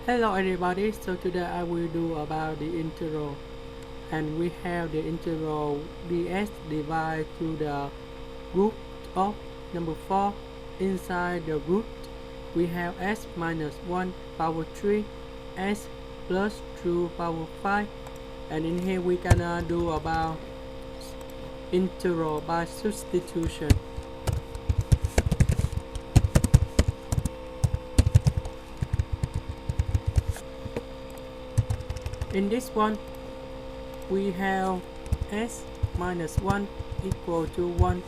Hello everybody, so today I will do about the integral, and we have the integral ds divided to the root of number 4. Inside the root we have s minus 1 power 3, s plus 2 power 5, and in here we gonna do about integral by substitution. In this one we have s minus 1 equal to 1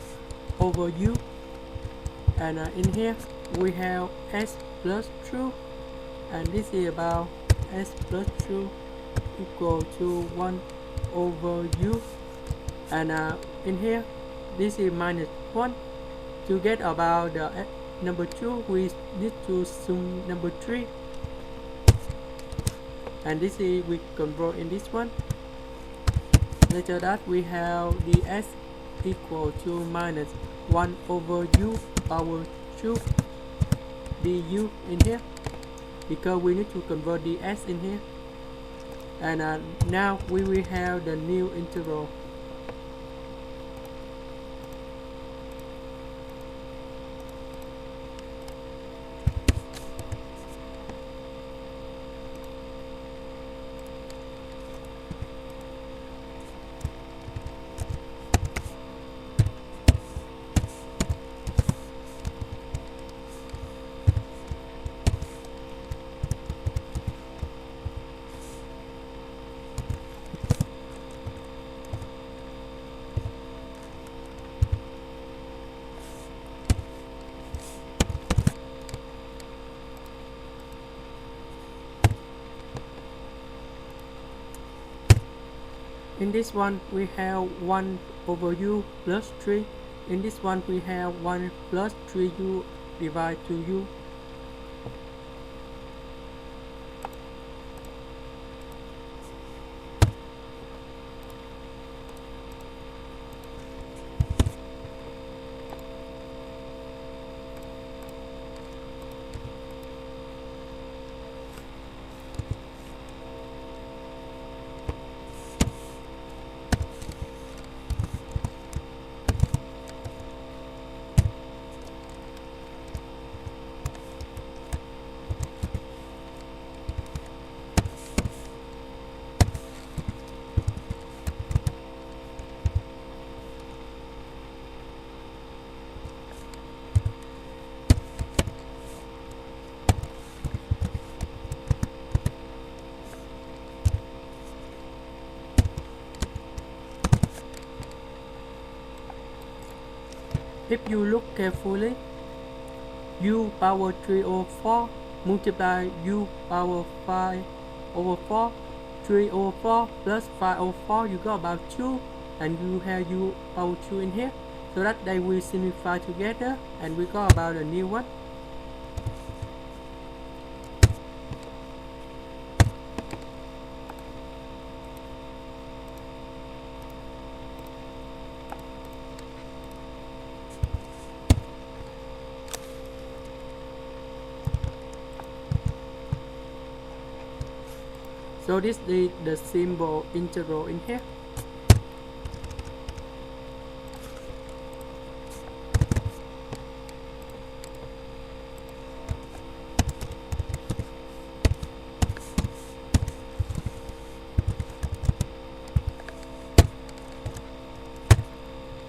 over u, and in here we have s plus 2, and this is about s plus 2 equal to 1 over u, and in here this is minus 1. To get about the number 2 we need to sum number 3, and this is we convert in this one. Later that we have the s equal to minus 1 over u power 2 du in here, because we need to convert the s in here, and now we will have the new integral. In this one we have 1 over u plus 3. In this one we have 1 plus 3u divided to u. If you look carefully, u power 3 over 4 multiply u power 5 over 4, 3 over 4 plus 5 over 4, you got about 2, and you have u power 2 in here, so that they will simplify together, and we got about a new one. So this is the symbol integral in here.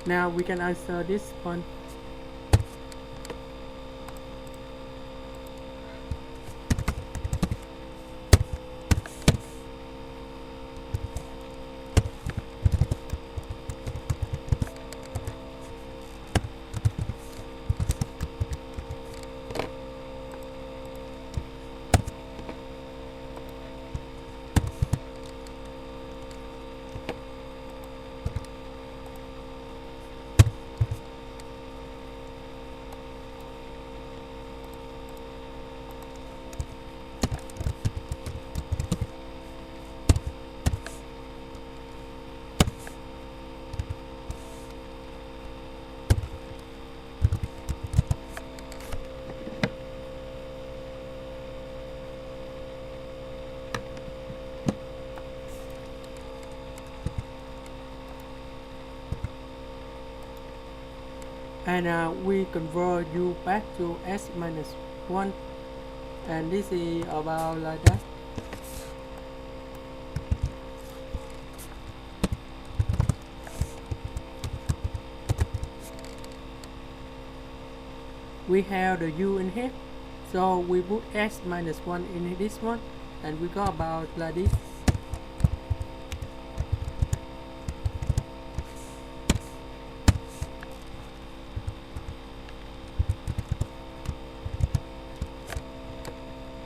Now we can answer this one. and we convert u back to s minus 1, and this is about like that. We have the u in here, so we put s minus 1 in this one, and we got about like this.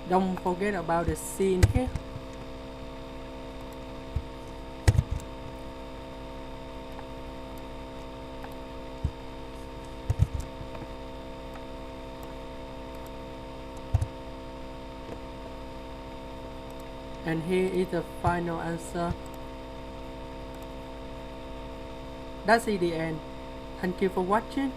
Don't forget about the c in here. And here is the final answer. That's the end. Thank you for watching.